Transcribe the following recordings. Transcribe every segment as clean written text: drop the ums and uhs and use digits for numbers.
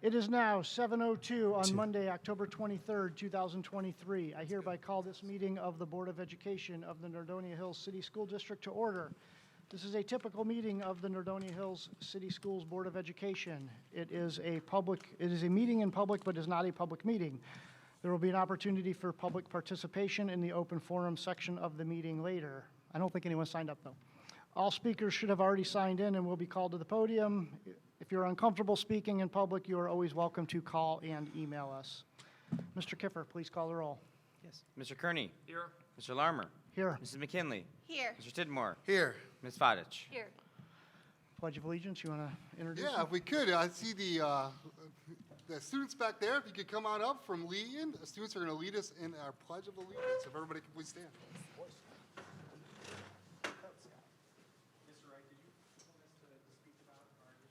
It is now 7:02 on Monday, October 23rd, 2023. I hereby call this meeting of the Board of Education of the Nordonia Hills City School District to order. This is a typical meeting of the Nordonia Hills City Schools Board of Education. It is a meeting in public, but is not a public meeting. There will be an opportunity for public participation in the open forum section of the meeting later. I don't think anyone signed up, though. All speakers should have already signed in and will be called to the podium. If you're uncomfortable speaking in public, you are always welcome to call and email us. Mr. Kiffer, please call the roll. Yes. Mr. Kearney. Here. Mr. Larmer. Here. Mrs. McKinley. Here. Mr. Tidmore. Here. Ms. Vodich. Here. Pledge of Allegiance, you want to introduce Yeah, them? if we could, I see the students back there. If you could come on up from Leeton, the students are going to lead us in our Pledge of Allegiance. If everybody could please stand.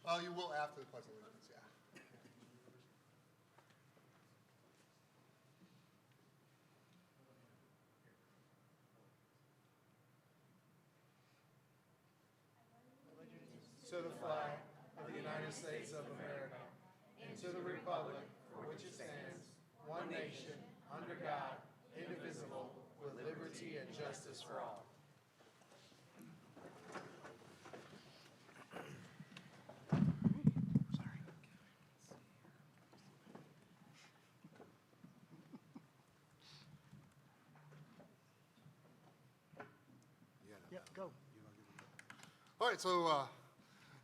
Oh, you will after the Pledge of Allegiance, yeah. To the flag of the United States of America, and to the republic for which it stands, one nation, under God, indivisible, with liberty and justice for all. Yeah, go. All right, so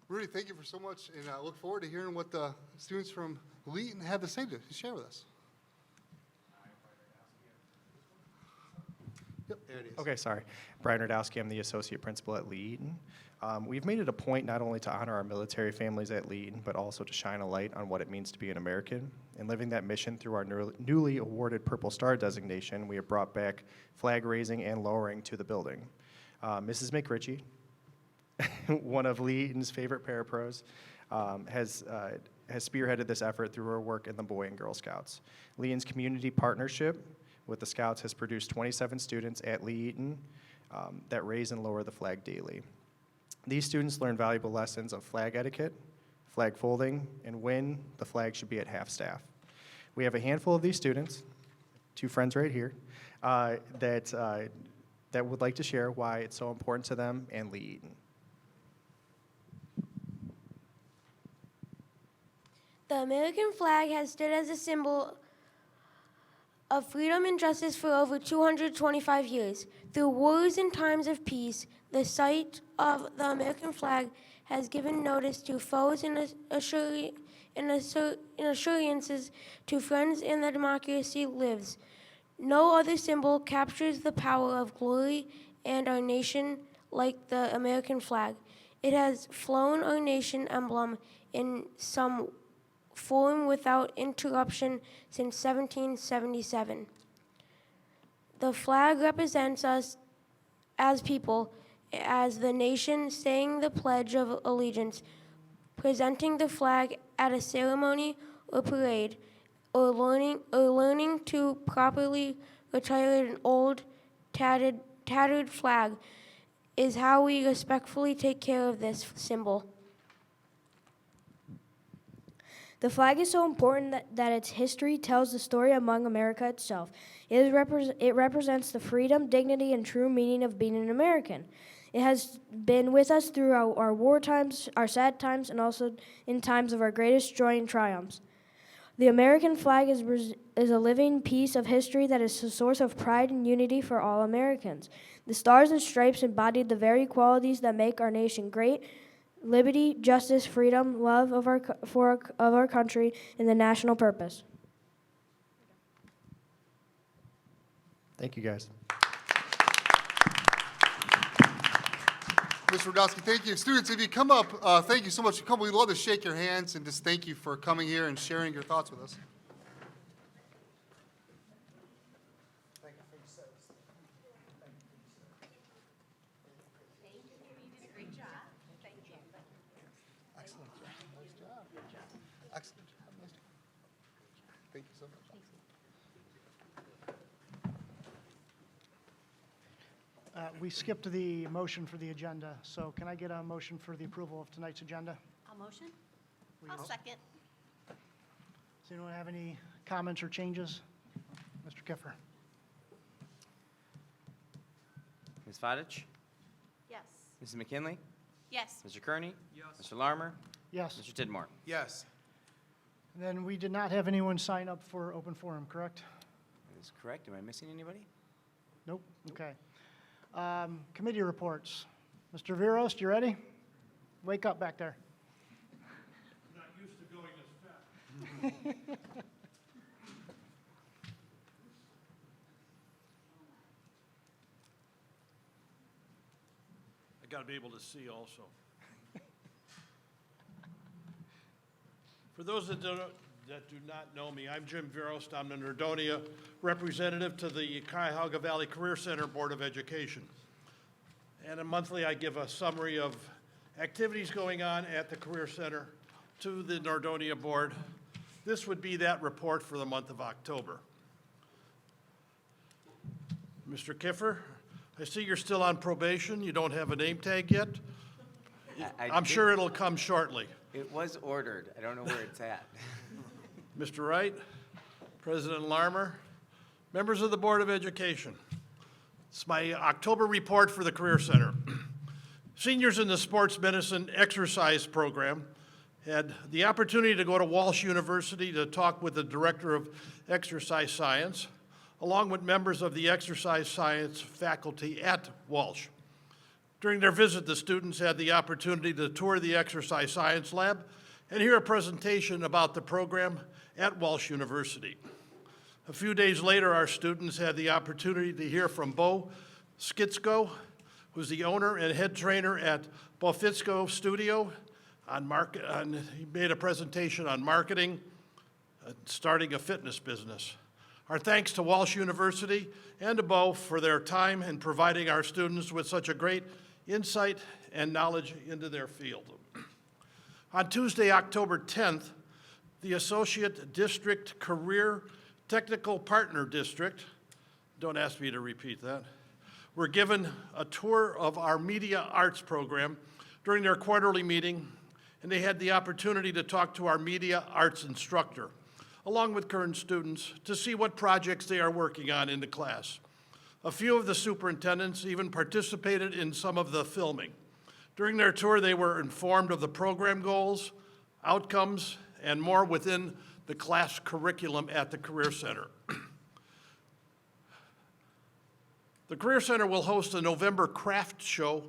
Rudy, thank you for so much, and I look forward to hearing what the students from Leeton have to say to share with us. Yep, there it is. Okay, sorry. Brian Radowski, I'm the associate principal at Leeton. We've made it a point not only to honor our military families at Leeton, but also to shine a light on what it means to be an American. And living that mission through our newly awarded Purple Star designation, we have brought back flag raising and lowering to the building. Mrs. McRitchie, one of Leeton's favorite parapros, has spearheaded this effort through her work in the Boy and Girl Scouts. Leeton's community partnership with the Scouts has produced 27 students at Leeton that raise and lower the flag daily. These students learn valuable lessons of flag etiquette, flag folding, and when the flag should be at half-staff. We have a handful of these students, two friends right here, that would like to share why it's so important to them and Leeton. The American flag has stood as a symbol of freedom and justice for over 225 years. Through wars and times of peace, the sight of the American flag has given notice to foes and assurances to friends, and the democracy lives. No other symbol captures the power of glory and our nation like the American flag. It has flown our nation emblem in some form without interruption since 1777. The flag represents us as people, as the nation, saying the Pledge of Allegiance, presenting the flag at a ceremony or parade, or learning to properly retire an old, tattered flag is how we respectfully take care of this symbol. The flag is so important that its history tells the story among America itself. It represents the freedom, dignity, and true meaning of being an American. It has been with us through our war times, our sad times, and also in times of our greatest joy and triumphs. The American flag is a living piece of history that is a source of pride and unity for all Americans. The stars and stripes embody the very qualities that make our nation great: liberty, justice, freedom, love of our country, and the national purpose. Thank you, guys. Mr. Radowski, thank you. Students, if you come up, thank you so much for coming. We'd love to shake your hands and just thank you for coming here and sharing your thoughts with us. Excellent job. Nice job. Excellent job. Nice job. Thank you so much. We skipped the motion for the agenda, so can I get a motion for the approval of tonight's agenda? I'll motion. Will you I'll vote? second. Does anyone have any comments or changes? Mr. Kiffer? Ms. Vodich? Yes. Mrs. McKinley? Yes. Mr. Kearney? Yes. Mr. Larmer? Yes. Mr. Tidmore? Yes. And then we did not have anyone sign up for open forum, correct? That is correct. Am I missing anybody? Nope, okay. Committee reports. Mr. Veros, you ready? Wake up back there. Not used to going this fast. I got to be able to see also. For those that do not know me, I'm Jim Veros. I'm the Nordonia representative to the Cuyahoga Valley Career Center Board of Education. And monthly, I give a summary of activities going on at the Career Center to the Nordonia Board. This would be that report for the month of October. Mr. Kiffer, I see you're still on probation. You don't have a name tag yet. I'm sure it'll come shortly. It was ordered. I don't know where it's at. Mr. Wright, President Larmer, members of the Board of Education. It's my October report for the Career Center. Seniors in the Sports Medicine Exercise Program had the opportunity to go to Walsh University to talk with the Director of Exercise Science, along with members of the Exercise Science faculty at Walsh. During their visit, the students had the opportunity to tour the Exercise Science Lab and hear a presentation about the program at Walsh University. A few days later, our students had the opportunity to hear from Bo Skitsko, who's the owner and head trainer at Bofitsko Studio. He made a presentation on marketing, starting a fitness business. Our thanks to Walsh University and to Bo for their time in providing our students with such a great insight and knowledge into their field. On Tuesday, October 10th, the Associate District Career Technical Partner District, don't ask me to repeat that, were given a tour of our media arts program during their quarterly meeting, and they had the opportunity to talk to our media arts instructor, along with current students, to see what projects they are working on in the class. A few of the superintendents even participated in some of the filming. During their tour, they were informed of the program goals, outcomes, and more within the class curriculum at the Career Center. The Career Center will host a November craft show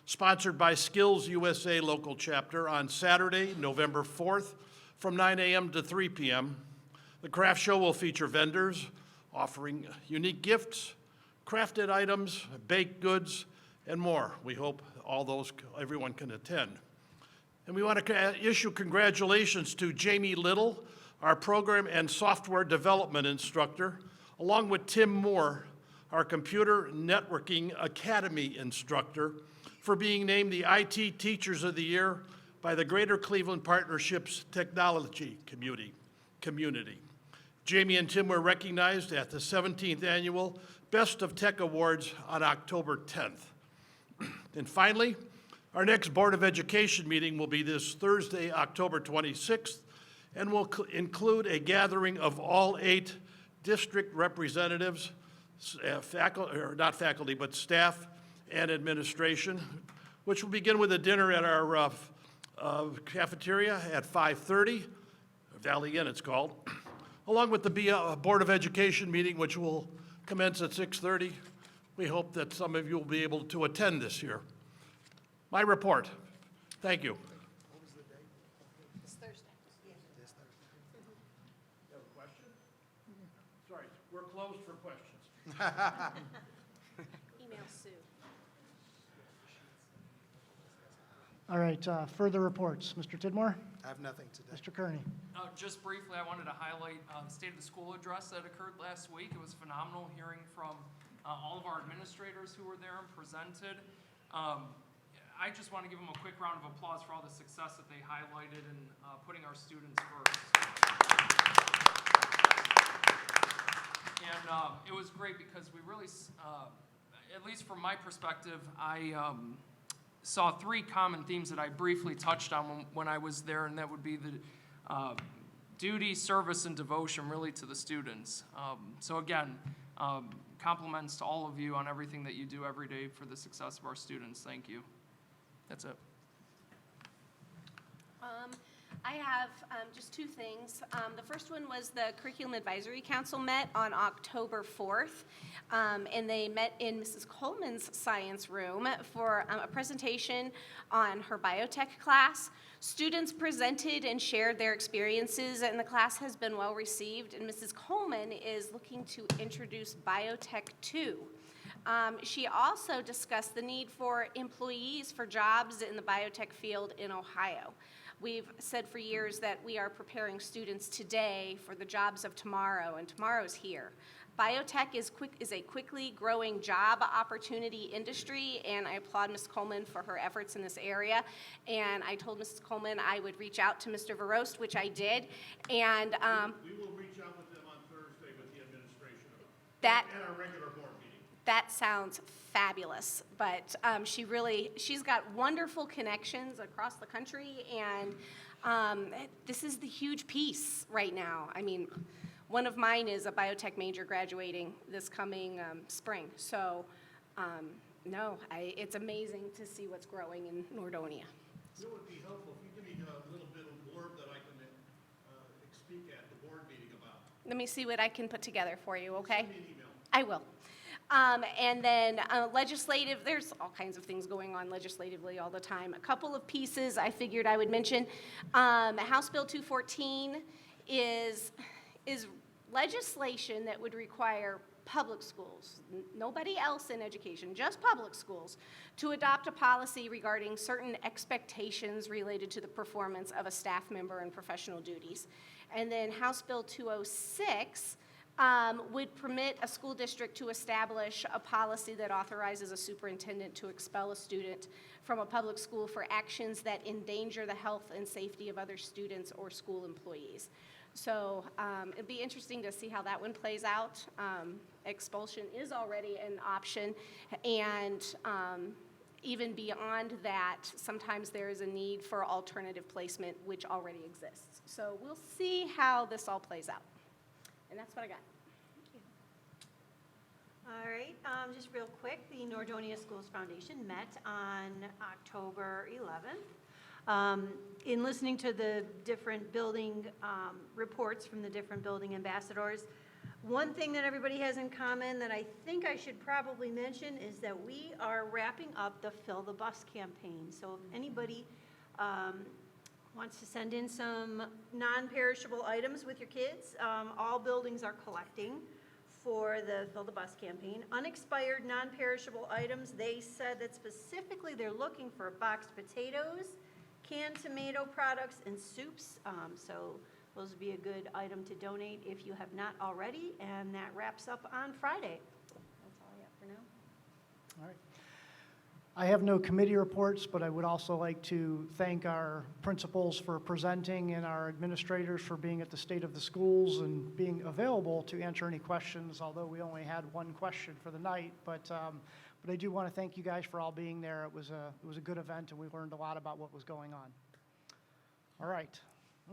sponsored by Skills USA local chapter on Saturday, November 4th from 9 a.m. to 3 p.m. The craft show will feature vendors offering unique gifts, crafted items, baked goods, and more. We hope everyone can attend. And we want to issue congratulations to Jamie Little, our program and software development instructor, along with Tim Moore, our Computer Networking Academy instructor, for being named the IT Teachers of the Year by the Greater Cleveland Partnership's Technology Community. Jamie and Tim were recognized at the 17th Annual Best of Tech Awards on October 10th. And finally, our next Board of Education meeting will be this Thursday, October 26th, and will include a gathering of all 8 district representatives, not faculty, but staff and administration, which will begin with a dinner at our cafeteria at 5:30, Valley Inn it's called, along with the Board of Education meeting, which will commence at 6:30. We hope that some of you will be able to attend this year. My report. Thank you. It's Thursday. Sorry, we're closed for questions. Email Sue. All right, further reports. Mr. Tidmore? I have nothing today. Mr. Kearney? Just briefly, I wanted to highlight the State of the School address that occurred last week. It was phenomenal hearing from all of our administrators who were there and presented. I just want to give them a quick round of applause for all the success that they highlighted in putting our students first. And it was great because we really, at least from my perspective, I saw 3 common themes that I briefly touched on when I was there, and that would be the duty, service, and devotion really to the students. So again, compliments to all of you on everything that you do every day for the success of our students. Thank you. That's it. I have just two things. The first one was the Curriculum Advisory Council met on October 4th, and they met in Mrs. Coleman's science room for a presentation on her biotech class. Students presented and shared their experiences, and the class has been well received, and Mrs. Coleman is looking to introduce Biotech 2. She also discussed the need for employees for jobs in the biotech field in Ohio. We've said for years that we are preparing students today for the jobs of tomorrow, and tomorrow's here. Biotech is a quickly growing job opportunity industry, and I applaud Ms. Coleman for her efforts in this area. And I told Mrs. Coleman I would reach out to Mr. Veroost, which I did, and We will reach out with them on Thursday with the administration that at our regular board meeting. that sounds fabulous, but she's got wonderful connections across the country, and this is the huge piece right now. I mean, one of mine is a biotech major graduating this coming spring, so it's amazing to see what's growing in Nordonia. It would be helpful if you give me a little bit of blurb that I can speak at the board meeting about. Let me see what I can put together for you, okay? Send me an email. I will. And then legislative, there's all kinds of things going on legislatively all the time. A couple of pieces I figured I would mention. House Bill 214 is legislation that would require public schools, nobody else in education, just public schools, to adopt a policy regarding certain expectations related to the performance of a staff member in professional duties. And then House Bill 206 would permit a school district to establish a policy that authorizes a superintendent to expel a student from a public school for actions that endanger the health and safety of other students or school employees. So it'd be interesting to see how that one plays out. Expulsion is already an option, and even beyond that, sometimes there is a need for alternative placement, which already exists. So we'll see how this all plays out. And that's what I got. All right, just real quick, the Nordonia Schools Foundation met on October 11th. In listening to the different building reports from the different building ambassadors, one thing that everybody has in common that I think I should probably mention is that we are wrapping up the Fill the Bus campaign. So if anybody wants to send in some non-perishable items with your kids, all buildings are collecting for the Fill the Bus campaign. Unexpired, non-perishable items, they said that specifically they're looking for boxed potatoes, canned tomato products, and soups. So those would be a good item to donate if you have not already, and that wraps up on Friday. That's all I have for now. All right. I have no committee reports, but I would also like to thank our principals for presenting and our administrators for being at the State of the Schools and being available to answer any questions, although we only had one question for the night. But I do want to thank you guys for all being there. It was a good event, and we learned a lot about what was going on. All right.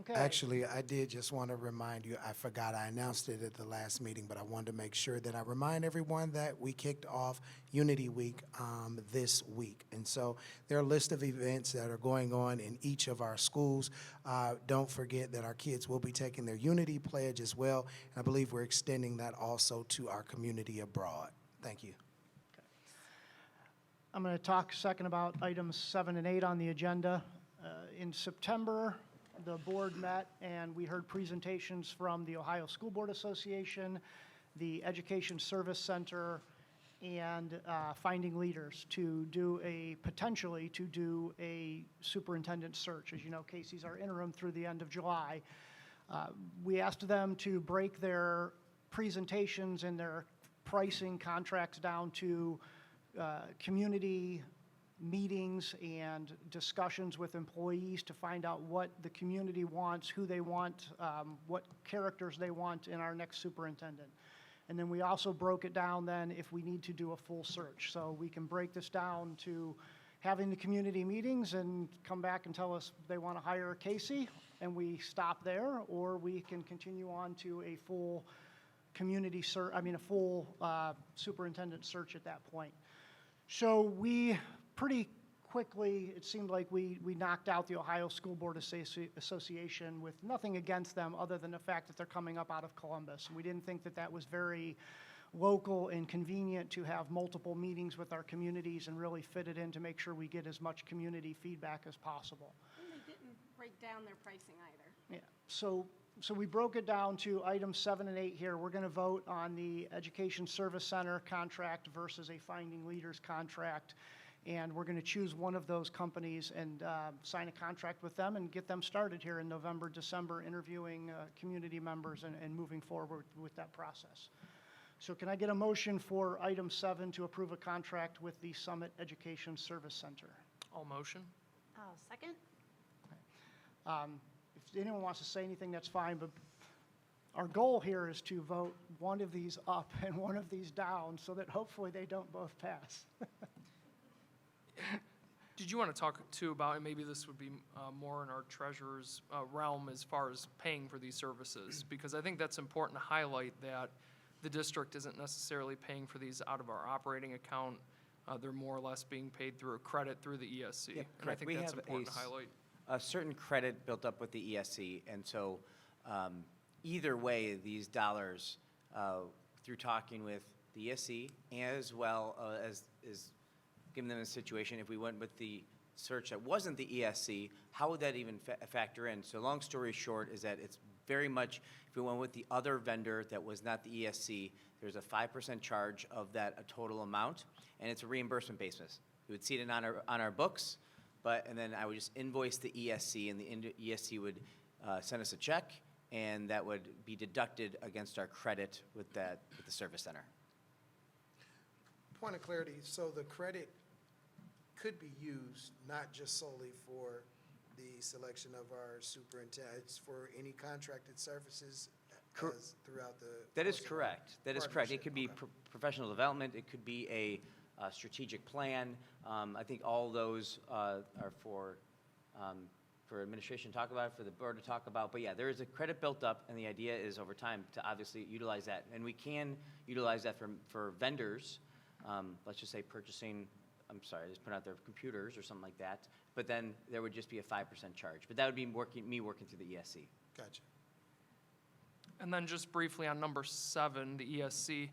Okay. Actually, I did just want to remind you, I forgot I announced it at the last meeting, but I wanted to make sure that I remind everyone that we kicked off Unity Week this week. And so there are a list of events that are going on in each of our schools. Don't forget that our kids will be taking their Unity Pledge as well. And I believe we're extending that also to our community abroad. Thank you. I'm going to talk a second about items 7 and 8 on the agenda. In September, the board met and we heard presentations from the Ohio School Board Association, the Education Service Center, and Finding Leaders to do potentially a superintendent search. As you know, Casey's our interim through the end of July. We asked them to break their presentations and their pricing contracts down to community meetings and discussions with employees to find out what the community wants, who they want, what characters they want in our next superintendent. And then we also broke it down then if we need to do a full search. So we can break this down to having the community meetings and come back and tell us they want to hire Casey, and we stop there, or we can continue on to a full community search, a full superintendent search at that point. So we pretty quickly, it seemed like we knocked out the Ohio School Board Association with nothing against them other than the fact that they're coming up out of Columbus. And we didn't think that that was very local and convenient to have multiple meetings with our communities and really fit it in to make sure we get as much community feedback as possible. And they didn't break down their pricing either. Yeah, so we broke it down to items 7 and 8 here. We're going to vote on the Education Service Center contract versus a Finding Leaders contract. And we're going to choose one of those companies and sign a contract with them and get them started here in November, December, interviewing community members and moving forward with that process. So can I get a motion for item 7 to approve a contract with the Summit Education Service Center? All motion? I'll second. If anyone wants to say anything, that's fine, but our goal here is to vote one of these up and one of these down so that hopefully they don't both pass. Did you want to talk too about, and maybe this would be more in our treasurer's realm as far as paying for these services? Because I think that's important to highlight that the district isn't necessarily paying for these out of our operating account. They're more or less being paid through a credit through the ESC. Yeah, And I correct. think We that's have important to highlight. a certain credit built up with the ESC, and so either way, these dollars, through talking with the ESC, as well as giving them a situation, if we went with the search that wasn't the ESC, how would that even factor in? So long story short is that it's very much, if we went with the other vendor that was not the ESC, there's a 5% charge of that a total amount, and it's a reimbursement basis. We would see it on our books, and then I would just invoice the ESC, and the ESC would send us a check, and that would be deducted against our credit with the service center. Point of clarity, so the credit could be used not just solely for the selection of our superintendents, for any contracted services throughout the. That is course of our correct. That is correct. It could be partnership. professional development. It could be a strategic plan. I think all those are for administration to talk about, for the board to talk about. But yeah, there is a credit built up, and the idea is over time to obviously utilize that. And we can utilize that for vendors, let's just say purchasing, I'm sorry, just put out their computers or something like that. But then there would just be a 5% charge. But that would be me working through the ESC. Gotcha. And then just briefly on number 7, the ESC,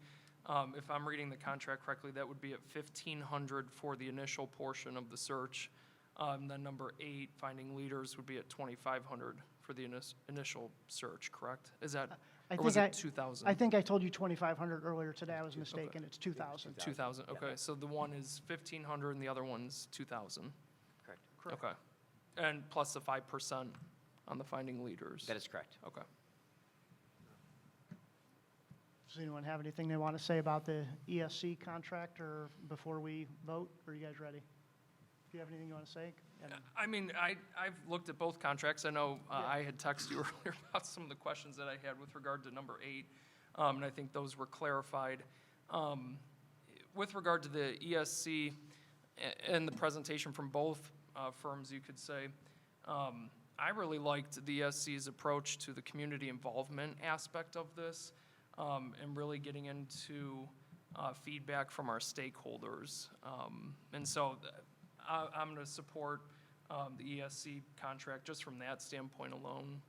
if I'm reading the contract correctly, that would be at $1,500 for the initial portion of the search. Then number 8, finding leaders, would be at $2,500 for the initial search, correct? Is that, or was it 2,000? I think I told you 2,500 earlier today. I was mistaken. It's 2,000. 2,000, okay. So the one is 1,500 and the other one's 2,000. Correct. Okay. And plus the 5% on the finding leaders. That is correct. Okay. Does anyone have anything they want to say about the ESC contract or before we vote? Are you guys ready? If you have anything you want to say? I mean, I've looked at both contracts. I know I had texted you earlier about some of the questions that I had with regard to number 8, and I think those were clarified. With regard to the ESC and the presentation from both firms, you could say, I really liked the ESC's approach to the community involvement aspect of this, and really getting into feedback from our stakeholders. And so I'm going to support the ESC contract just from that standpoint alone,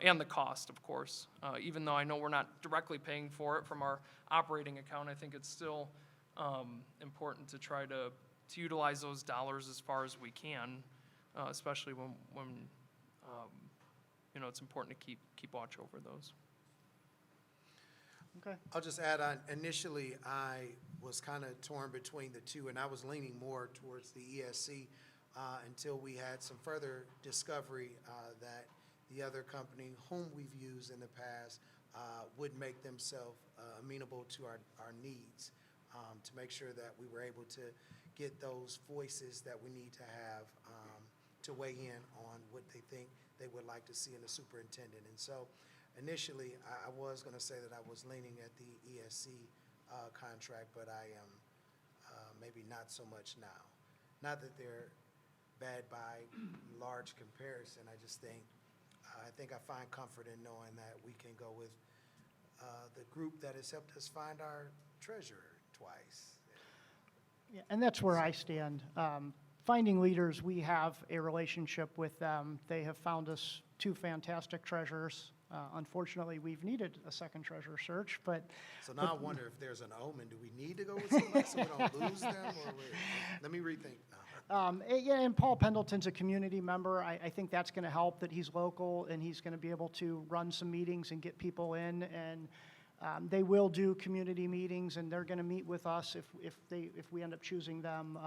and the cost, of course. Even though I know we're not directly paying for it from our operating account, I think it's still important to try to utilize those dollars as far as we can, especially when it's important to keep watch over those. Okay. I'll just add on, initially, I was kind of torn between the two, and I was leaning more towards the ESC until we had some further discovery that the other company whom we've used in the past would make themselves amenable to our needs, to make sure that we were able to get those voices that we need to have to weigh in on what they think they would like to see in a superintendent. And so initially, I was going to say that I was leaning at the ESC contract, but I am maybe not so much now. Not that they're bad by large comparison. I just think I think I find comfort in knowing that we can go with the group that has helped us find our treasurer twice. Yeah, and that's where I stand. Finding Leaders, we have a relationship with them. They have found us 2 fantastic treasurers. Unfortunately, we've needed a second treasurer search, but So now I wonder if there's an omen. Do we need to go with somebody so we don't lose them? Or let me rethink. No. yeah, and Paul Pendleton's a community member. I think that's going to help, that he's local and he's going to be able to run some meetings and get people in. And they will do community meetings, and they're going to meet with us if we end up choosing them.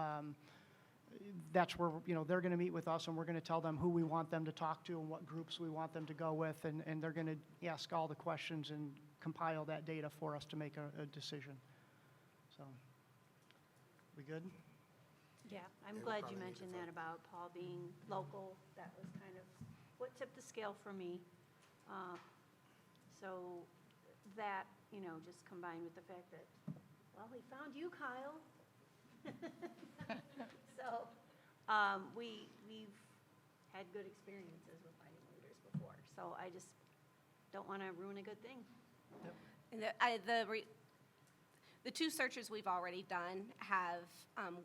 That's where, they're going to meet with us, and we're going to tell them who we want them to talk to and what groups we want them to go with, and they're going to ask all the questions and compile that data for us to make a decision. So, we good? Yeah, I'm we glad you probably need to mentioned vote. that about Paul being local. That was kind of what tipped the scale for me. So that, just combined with the fact that, well, he found you, Kyle. So, we've had good experiences with Finding Leaders before, so I just don't want to ruin a good thing. And the 2 searches we've already done have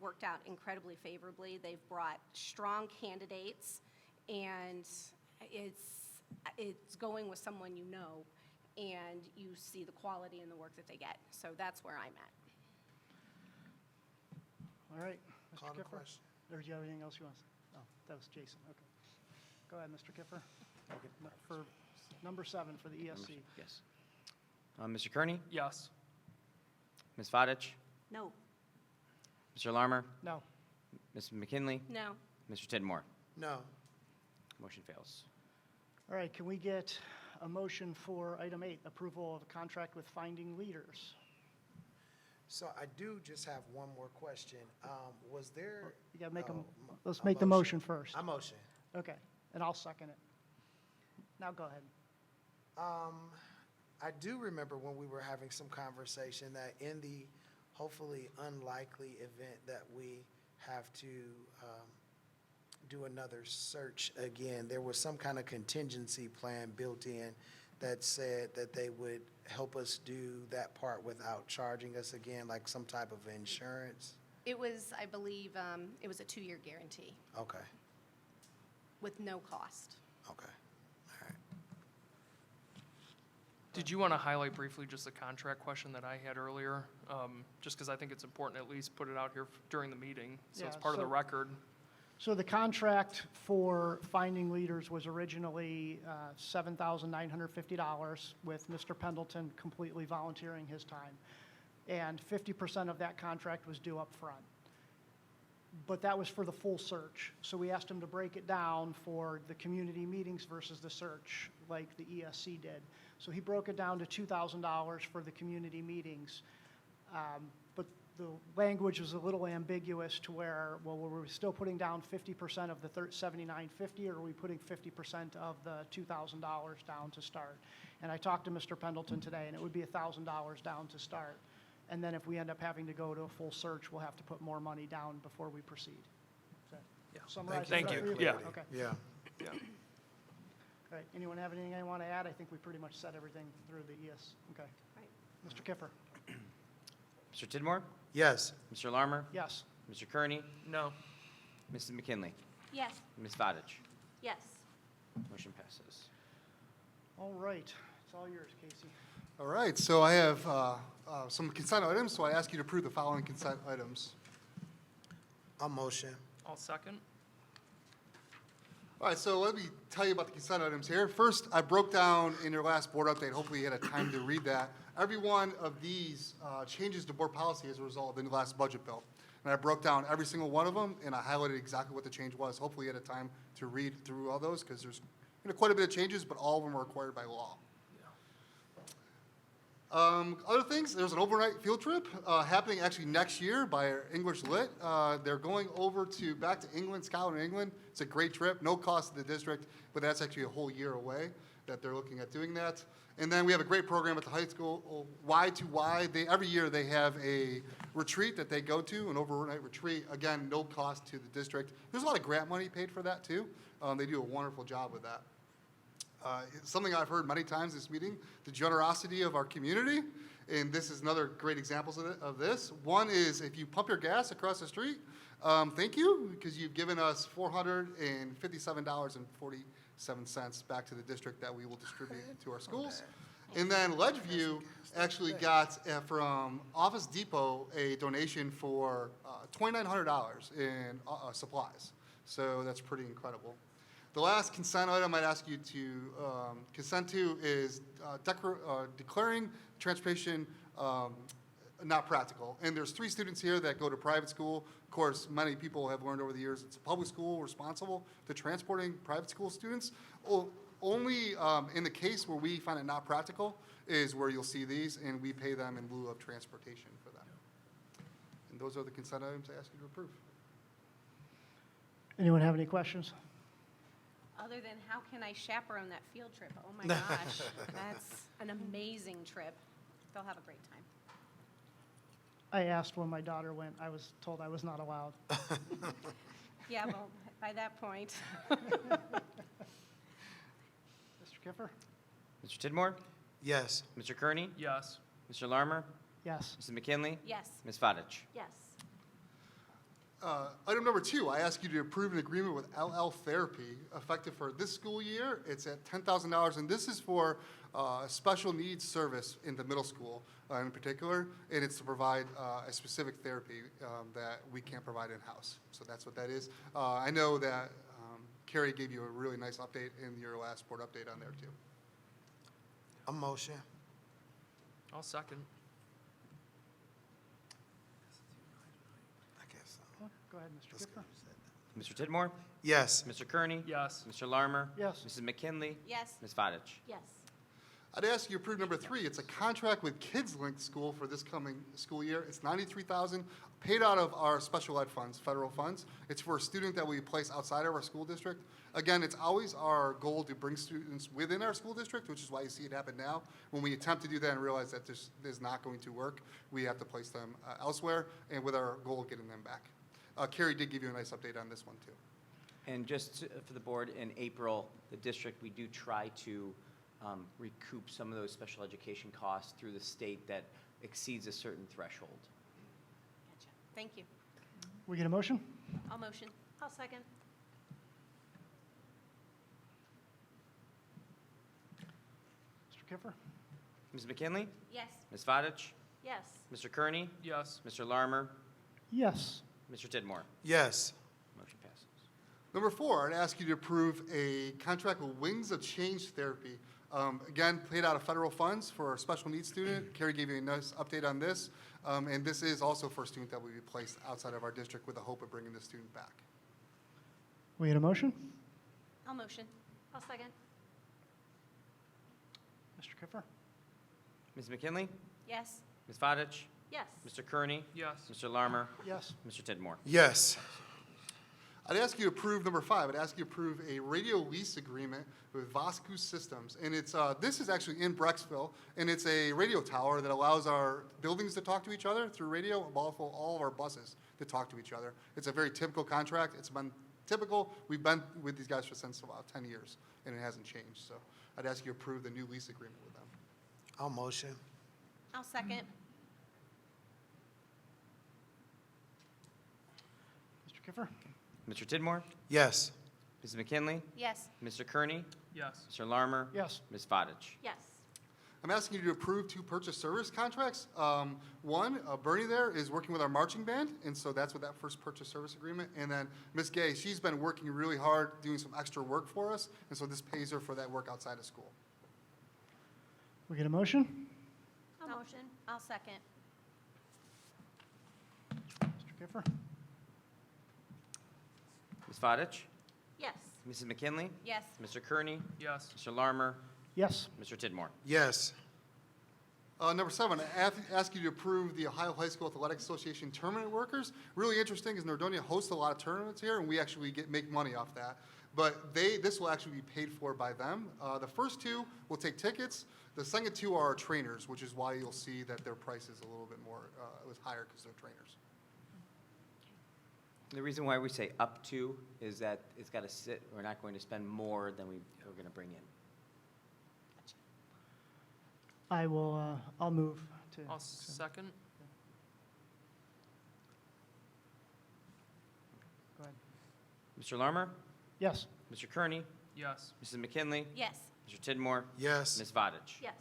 worked out incredibly favorably. They've brought strong candidates, and it's going with someone you know, and you see the quality in the work that they get. So that's where I'm at. All right, Call Mr. the Kiffer? question. Or do you have anything else you want to say? Oh, that was Jason, okay. Go ahead, Mr. Kiffer. For number 7 for the ESC. Yes. Mr. Kearney? Yes. Ms. Vodich? No, Mr. Larmer? No. Ms. McKinley? No. Mr. Tidmore? No. Motion fails. All right, can we get a motion for item 8, approval of a contract with Finding Leaders? So I do just have one more question. Was there? You gotta make oh, let's a make the motion first. I motion. Okay, and I'll second it. Now go ahead. I do remember when we were having some conversation that in the hopefully unlikely event that we have to do another search again, there was some kind of contingency plan built in that said that they would help us do that part without charging us again, like some type of insurance? It was, I believe, it was a 2-year guarantee Okay, with no cost. okay, all right. Did you want to highlight briefly just the contract question that I had earlier? Just because I think it's important to at least put it out here during the meeting, so it's Yeah, part of the so- record. So the contract for Finding Leaders was originally $7,950 with Mr. Pendleton completely volunteering his time. And 50% of that contract was due up front. But that was for the full search. So we asked him to break it down for the community meetings versus the search, like the ESC did. So he broke it down to $2,000 for the community meetings. But the language was a little ambiguous to where, well, were we still putting down 50% of the $7,950, or are we putting 50% of the $2,000 down to start? And I talked to Mr. Pendleton today, and it would be $1,000 down to start. And then if we end up having to go to a full search, we'll have to put more money down before we proceed. Does that Yeah. summarize it Thank for you. you? Yeah. Okay. Yeah. Yeah. All right, anyone have anything they want to add? I think we pretty much said everything through the ES. Okay. Right. Mr. Kiffer? Mr. Tidmore? Yes. Mr. Larmer? Yes. Mr. Kearney? No. Mrs. McKinley? Yes. Ms. Vodich? Yes. Motion passes. All right, it's all yours, Casey. All right, so I have some consent items, so I ask you to approve the following consent items. I'll motion. I'll second. All right, so let me tell you about the consent items here. First, I broke down in your last board update, hopefully you had a time to read that, every one of these changes to board policy as a result of the last budget bill. And I broke down every single one of them, and I highlighted exactly what the change was. Hopefully you had a time to read through all those, because there's quite a bit of changes, but all of them are required by law. Other things, there's an overnight field trip happening actually next year by our English Lit. They're going over back to England, Scotland, England. It's a great trip, no cost to the district, but that's actually a whole year away that they're looking at doing that. And then we have a great program at the high school, Y2Y. Every year they have a retreat that they go to, an overnight retreat. Again, no cost to the district. There's a lot of grant money paid for that too. They do a wonderful job with that. Something I've heard many times this meeting, the generosity of our community, and this is another great examples of this. One is if you pump your gas across the street, thank you, because you've given us $457.47 back to the district that we will distribute to our schools. And then Ledgeview actually got from Office Depot a donation for $2,900 in supplies. So that's pretty incredible. The last consent item I'd ask you to consent to is declaring transportation not practical. And there's 3 students here that go to private school. Of course, many people have learned over the years it's a public school responsible to transporting private school students. Only in the case where we find it not practical is where you'll see these, and we pay them in lieu of transportation for them. And those are the consent items I ask you to approve. Anyone have any questions? Other than how can I chaperone that field trip? Oh my gosh, that's an amazing trip. They'll have a great time. I asked when my daughter went. I was told I was not allowed. Yeah, well, by that point. Mr. Kiffer? Mr. Tidmore? Yes. Mr. Kearney? Yes. Mr. Larmer? Yes. Mrs. McKinley? Yes. Ms. Fadich? Yes. Item number 2, I ask you to approve an agreement with LL Therapy effective for this school year. It's at $10,000, and this is for special needs service in the middle school in particular, and it's to provide a specific therapy that we can't provide in-house. So that's what that is. I know that Carrie gave you a really nice update in your last board update on there too. A motion. I'll second. I guess so. Go ahead, Mr. Kiffer. Mr. Tidmore? Yes. Mr. Kearney? Yes. Mr. Larmer? Yes. Mrs. McKinley? Yes. Ms. Fadich? Yes. I'd ask you to approve number 3. It's a contract with Kids Link School for this coming school year. It's $93,000 paid out of our special ed funds, federal funds. It's for a student that we place outside of our school district. Again, it's always our goal to bring students within our school district, which is why you see it happen now. When we attempt to do that and realize that this is not going to work, we have to place them elsewhere, and with our goal of getting them back. Carrie did give you a nice update on this one too. And just for the board, in April, the district, we do try to recoup some of those special education costs through the state that exceeds a certain threshold. Gotcha. Thank you. We get a motion? I'll motion. I'll second. Mr. Kiffer? Ms. McKinley? Yes. Ms. Fadich? Yes. Mr. Kearney? Yes. Mr. Larmer? Yes. Mr. Tidmore? Yes. Motion passes. Number 4, I'd ask you to approve a contract with Wings of Change Therapy. Again, paid out of federal funds for a special needs student. Carrie gave you a nice update on this. And this is also for a student that will be placed outside of our district with the hope of bringing the student back. We get a motion? I'll motion. I'll second. Mr. Kiffer? Ms. McKinley? Yes. Ms. Fadich? Yes. Mr. Kearney? Yes. Mr. Larmer? Yes. Mr. Tidmore? Yes. I'd ask you to approve number 5. I'd ask you to approve a radio lease agreement with Vascu Systems. And it's this is actually in Brecksville, and it's a radio tower that allows our buildings to talk to each other through radio, and also all of our buses to talk to each other. It's a very typical contract. It's been typical. We've been with these guys for since about 10 years, and it hasn't changed. So I'd ask you to approve the new lease agreement with them. I'll motion. I'll second. Mr. Kiffer? Mr. Tidmore? Yes. Ms. McKinley? Yes. Mr. Kearney? Yes. Mr. Larmer? Yes. Ms. Fadich? Yes. I'm asking you to approve 2 purchase service contracts. One, Bernie there is working with our marching band, and so that's what that first purchase service agreement. And then Miss Gay, she's been working really hard, doing some extra work for us, and so this pays her for that work outside of school. We get a motion? I'll motion. I'll second. Mr. Kiffer? Ms. Fadich? Yes. Mrs. McKinley? Yes. Mr. Kearney? Yes. Mr. Larmer? Yes. Mr. Tidmore? Yes. Number 7, I ask you to approve the Ohio High School Athletic Association tournament workers. Really interesting is Nordonia hosts a lot of tournaments here, and we actually make money off that. But this will actually be paid for by them. The first 2 will take tickets. The second 2 are our trainers, which is why you'll see that their price is a little bit more, it was higher because they're trainers. The reason why we say up to is that it's got to sit, we're not going to spend more than we're going to bring in. I'll move to. I'll second. Go ahead. Mr. Larmer? Yes. Mr. Kearney? Yes. Mrs. McKinley? Yes. Mr. Tidmore? Yes. Ms. Vodich? Yes.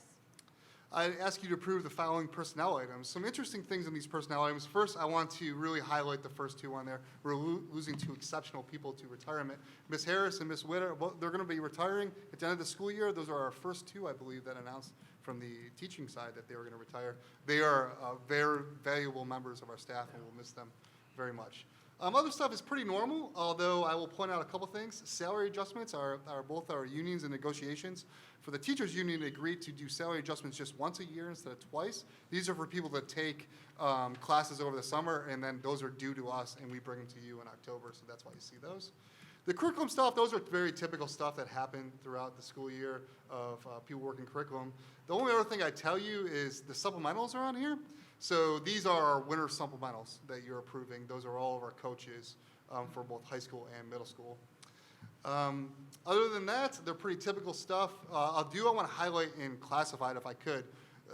I ask you to approve the following personnel items. Some interesting things in these personnel items. First, I want to really highlight the first two on there. We're losing two exceptional people to retirement. Ms. Harris and Ms. Witter, well, they're going to be retiring at the end of the school year. Those are our first two, I believe, that announced from the teaching side that they were going to retire. They are very valuable members of our staff, and we'll miss them very much. Other stuff is pretty normal, although I will point out a couple things. Salary adjustments are both our unions and negotiations. For the teachers' union, they agreed to do salary adjustments just once a year instead of twice. These are for people that take classes over the summer, and then those are due to us, and we bring them to you in October, so that's why you see those. The curriculum stuff, those are very typical stuff that happened throughout the school year of people working curriculum. The only other thing I tell you is the supplementals are on here. So these are our winter supplementals that you're approving. Those are all of our coaches for both high school and middle school. Other than that, they're pretty typical stuff. I want to highlight in classified if I could.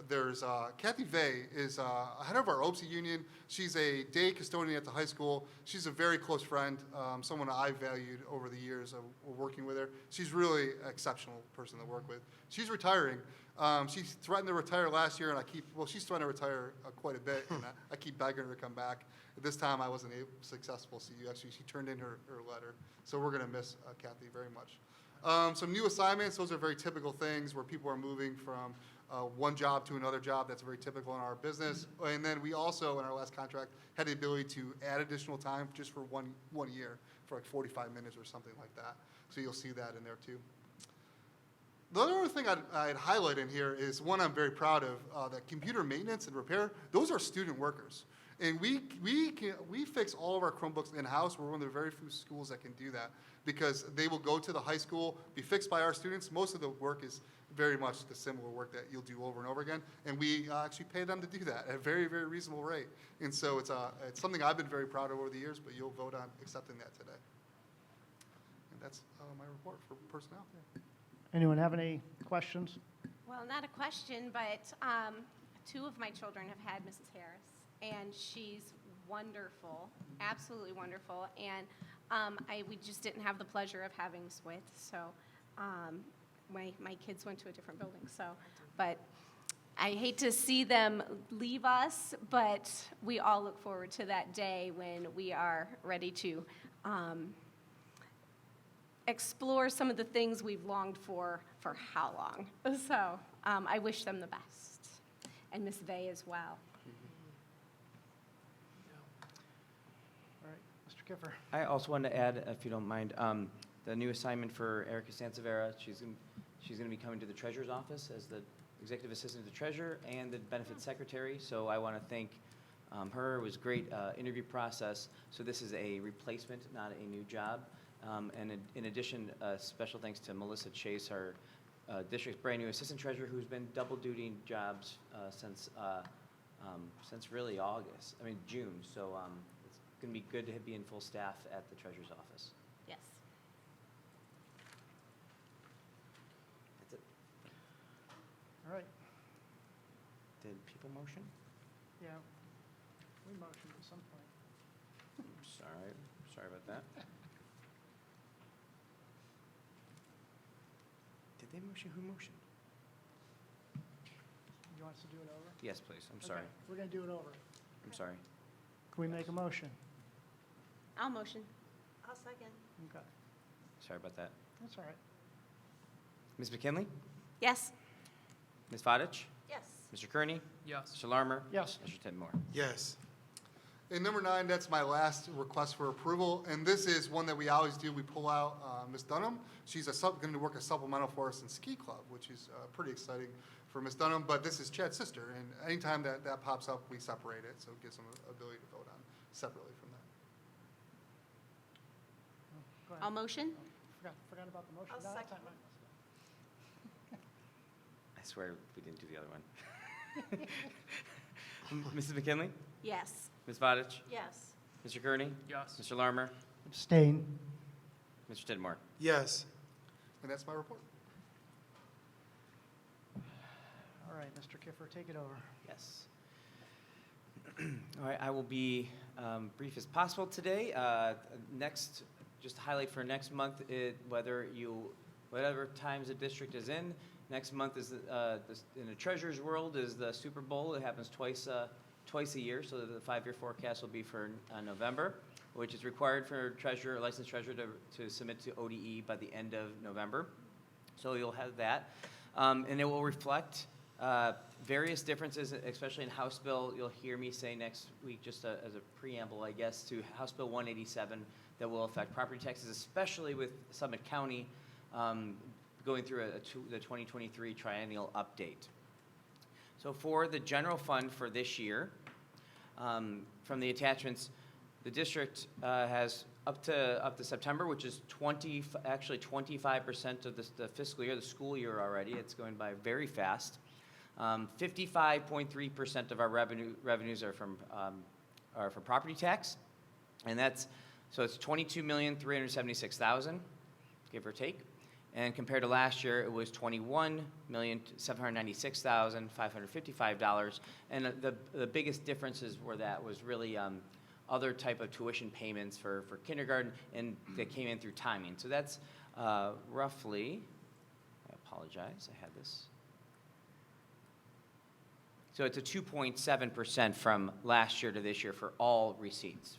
There's Kathy Vey is head of our OPSI union. She's a day custodian at the high school. She's a very close friend, someone I valued over the years of working with her. She's really an exceptional person to work with. She's retiring. She threatened to retire last year, and she's threatened to retire quite a bit, and I keep begging her to come back. This time I wasn't successful, so she turned in her letter. So we're going to miss Kathy very much. Some new assignments, those are very typical things where people are moving from one job to another job. That's very typical in our business. And then we also, in our last contract, had the ability to add additional time just for one year, for like 45 minutes or something like that. So you'll see that in there too. The other thing I'd highlight in here is one I'm very proud of, that computer maintenance and repair, those are student workers. And we fix all of our Chromebooks in-house. We're one of the very few schools that can do that because they will go to the high school, be fixed by our students. Most of the work is very much the similar work that you'll do over and over again. And we actually pay them to do that at a very, very reasonable rate. And so it's something I've been very proud of over the years, but you'll vote on accepting that today. And that's my report for personnel. Anyone have any questions? Well, not a question, but two of my children have had Mrs. Harris, and she's wonderful, absolutely wonderful. And we just didn't have the pleasure of having Swith, so my kids went to a different building. So, but I hate to see them leave us, but we all look forward to that day when we are ready to explore some of the things we've longed for how long. So I wish them the best, and Miss Vey as well. All right, Mr. Kiffer. I also wanted to add, if you don't mind, the new assignment for Erica Sansevera. She's going to be coming to the treasurer's office as the executive assistant to the treasurer and the benefits secretary. So I want to thank her. It was a great interview process. So this is a replacement, not a new job. And in addition, special thanks to Melissa Chase, our district's brand new assistant treasurer, who's been double duty jobs since really June. So it's going to be good to be in full staff at the treasurer's office. Yes. That's it. All right, Did people motion? yeah, we motioned at some point. Sorry about that. Did they motion? Who motioned? You want us to do it over? Yes, please. I'm sorry. Okay, we're going to do it over. I'm sorry. Can we make a motion? I'll motion. I'll second. Okay, Sorry about that. that's all right. Ms. McKinley? Yes. Ms. Vodich? Yes. Mr. Kearney? Yes. Mr. Larmer? Yes. Mr. Tidmore? Yes. And number 9, that's my last request for approval, and this is one that we always do. We pull out Ms. Dunham. She's going to work a supplemental for us in Ski Club, which is pretty exciting for Ms. Dunham, but this is Chad's sister, and anytime that pops up, we separate it, so it gives them an ability to vote on separately from that. Go ahead. I'll motion. Forgot about the motion. I'll No, that's second. not I swear we didn't do the other one. Mrs. McKinley? Yes. Ms. Vodich? Yes. Mr. Kearney? Yes. Mr. Larmer? Abstain. Mr. Tidmore? Yes. And that's my report. All right. Mr. Kiffer, take it over. Yes. All right, I will be brief as possible today. Next, just to highlight for next month, whatever times the district is in, next month is, in the treasurer's world, is the Super Bowl. It happens twice a year, so the 5-year forecast will be for November, which is required for licensed treasurer to submit to ODE by the end of November. So you'll have that. And it will reflect various differences, especially in House Bill. You'll hear me say next week, just as a preamble, I guess, to House Bill 187 that will affect property taxes, especially with Summit County going through the 2023 triennial update. So for the general fund for this year, from the attachments, the district has up to September, which is 25% of the fiscal year, the school year already. It's going by very fast. 55.3% of our revenues are from property tax, and it's $22,376,000, give or take. And compared to last year, it was $21,796,555. And the biggest differences were that was really other type of tuition payments for kindergarten, and that came in through timing. So that's roughly, I apologize, I had this. So it's a 2.7% from last year to this year for all receipts,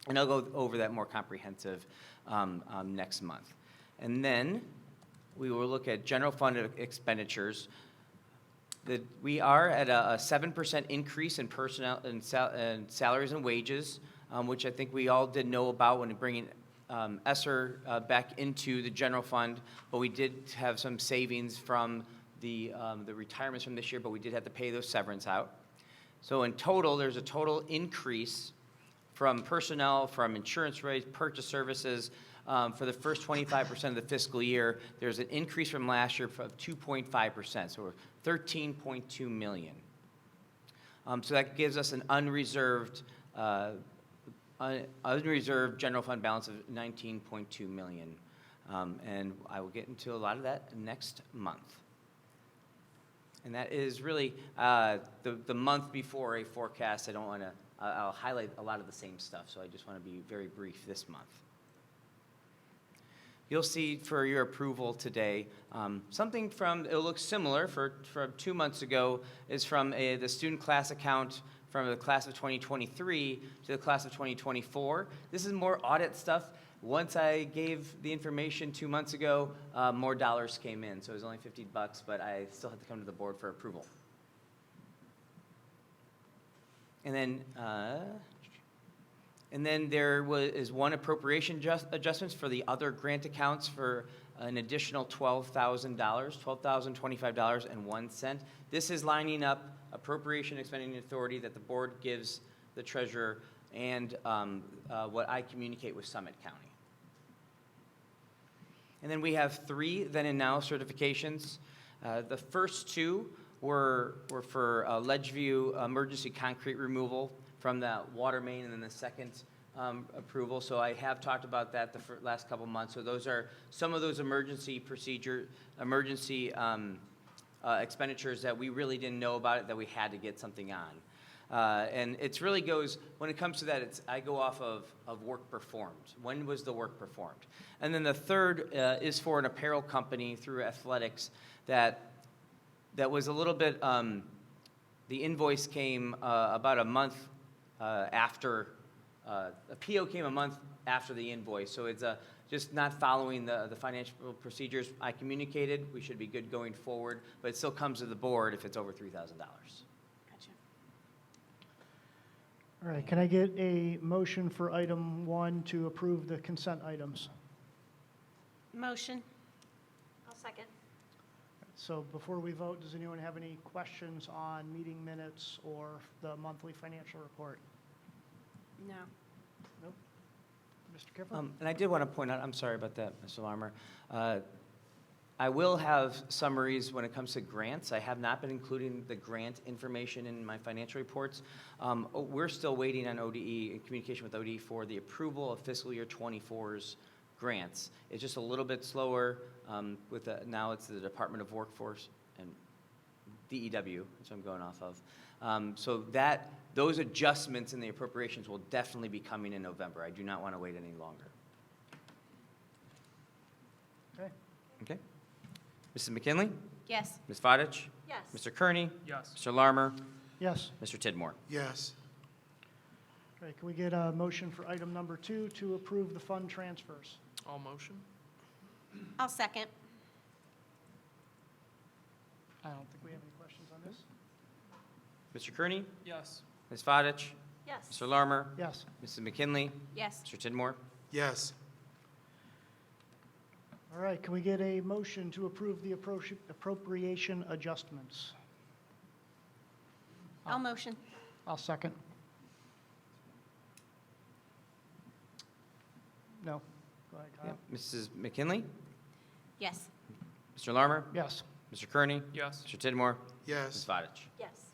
And I'll go over that more comprehensive next month. And then we will look at general fund expenditures. We are at a 7% increase in personnel and salaries and wages, which I think we all did know about when bringing ESSER back into the general fund. But we did have some savings from the retirements from this year, but we did have to pay those severance out. So in total, there's a total increase from personnel, from insurance rates, purchase services. For the first 25% of the fiscal year, there's an increase from last year of 2.5%, so we're $13.2 million. So that gives us an unreserved general fund balance of $19.2 million. And I will get into a lot of that next month. And that is really the month before a forecast. I'll highlight a lot of the same stuff, so I just want to be very brief this month. You'll see for your approval today, something it looks similar from 2 months ago, is from the student class account from the class of 2023 to the class of 2024. This is more audit stuff. Once I gave the information 2 months ago, more dollars came in, so it was only $50, but I still had to come to the board for approval. And then there is one appropriation adjustments for the other grant accounts for an additional $12,000, $12,025.01. This is lining up appropriation expending authority that the board gives the treasurer and what I communicate with Summit County. And then we have 3 then and now certifications. The first 2 were for Ledgeview emergency concrete removal from the water main, and then the second approval. So I have talked about that the last couple months. So those are some of those emergency expenditures that we really didn't know about it, that we had to get something on. And it really goes, when it comes to that, I go off of work performed. When was the work performed? And then the third is for an apparel company through athletics that was a little bit, the invoice came about a month after, a PO came a month after the invoice, so it's just not following the financial procedures I communicated. We should be good going forward, but it still comes to the board if it's over $3,000. Gotcha. All right, can I get a motion for item 1 to approve the consent items? Motion. I'll second. So before we vote, does anyone have any questions on meeting minutes or the monthly financial report? No. Nope. Mr. Kiffer? And I did want to point out, I'm sorry about that, Mr. Larmer. I will have summaries when it comes to grants. I have not been including the grant information in my financial reports. We're still waiting on ODE, in communication with ODE, for the approval of fiscal year 24's grants. It's just a little bit slower now it's the Department of Workforce and DEW, that's what I'm going off of. So those adjustments in the appropriations will definitely be coming in November. I do not want to wait any longer. Okay. Okay? Mrs. McKinley? Yes. Ms. Vodich? Yes. Mr. Kearney? Yes. Mr. Larmer? Yes. Mr. Tidmore? Yes. Okay, can we get a motion for item number 2 to approve the fund transfers? All motion? I'll second. I don't think we have any questions on this. Mr. Kearney? Yes. Ms. Vodich? Yes. Mr. Larmer? Yes. Mrs. McKinley? Yes. Mr. Tidmore? Yes. All right, can we get a motion to approve the appropriation adjustments? I'll motion. I'll second. No. Go ahead, Kyle. Mrs. McKinley? Yes. Mr. Larmer? Yes. Mr. Kearney? Yes. Mr. Tidmore? Ms. Yes. Vodich? Yes.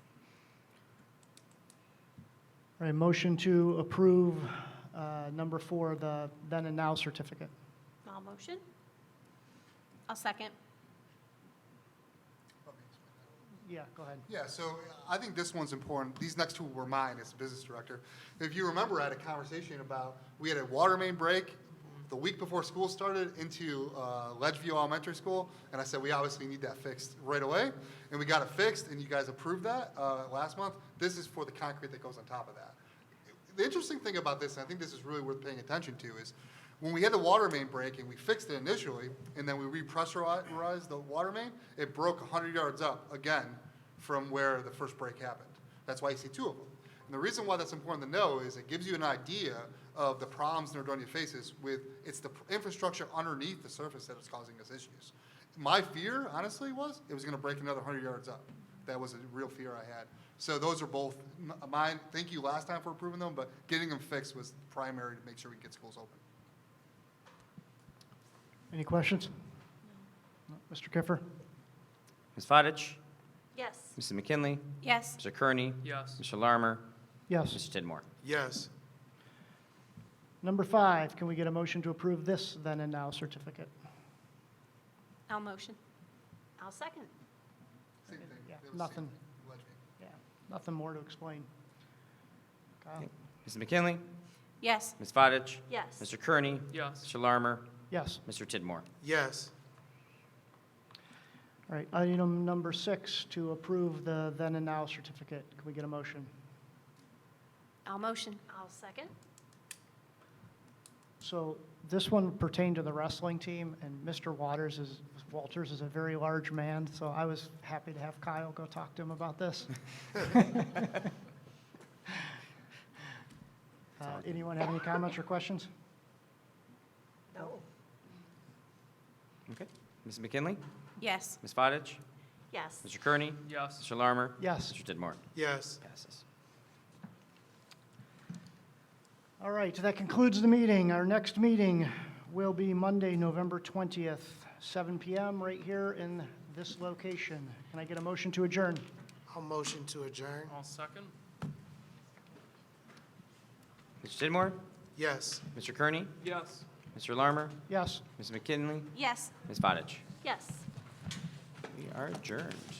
All right, motion to approve number 4, the then and now certificate. I'll motion. I'll second. Yeah, go ahead. Yeah, so I think this one's important. These next two were mine as business director. If you remember, I had a conversation about, we had a water main break the week before school started into Ledgeview Elementary School, and I said, we obviously need that fixed right away. And we got it fixed, and you guys approved that last month. This is for the concrete that goes on top of that. The interesting thing about this, and I think this is really worth paying attention to, is when we had the water main break and we fixed it initially, and then we repressurized the water main, it broke 100 yards up again from where the first break happened. That's why you see 2 of them. And the reason why that's important to know is it gives you an idea of the problems Nordonia faces with, it's the infrastructure underneath the surface that is causing us issues. My fear, honestly, was it was going to break another 100 yards up. That was a real fear I had. So those are both mine. Thank you last time for approving them, but getting them fixed was primary to make sure we get schools open. Any questions? No. Mr. Kiffer? Ms. Vodich? Yes. Mrs. McKinley? Yes. Mr. Kearney? Yes. Mr. Larmer? Yes. Mr. Tidmore? Yes. Number 5, can we get a motion to approve this then and now certificate? I'll motion. I'll second. Same thing. Yeah, It was nothing. same, Ledgeview. Yeah, nothing more to explain. Kyle? Okay. Mrs. McKinley? Yes. Ms. Vodich? Yes. Mr. Kearney? Yes. Mr. Larmer? Yes. Mr. Tidmore? Yes. All right, item number 6, to approve the then and now certificate. Can we get a motion? I'll motion. I'll second. So this one pertained to the wrestling team, and Mr. Walters is a very large man, so I was happy to have Kyle go talk to him about this. Anyone have any comments or questions? No. Okay. Mrs. McKinley? Yes. Ms. Vodich? Yes. Mr. Kearney? Yes. Mr. Larmer? Yes. Mr. Tidmore? Yes. Passes. All right, that concludes the meeting. Our next meeting will be Monday, November 20th, 7 p.m. right here in this location. Can I get a motion to adjourn? I'll motion to adjourn. I'll second. Mr. Tidmore? Yes. Mr. Kearney? Yes. Mr. Larmer? Yes. Ms. McKinley? Yes. Ms. Vodich? Yes. We are adjourned.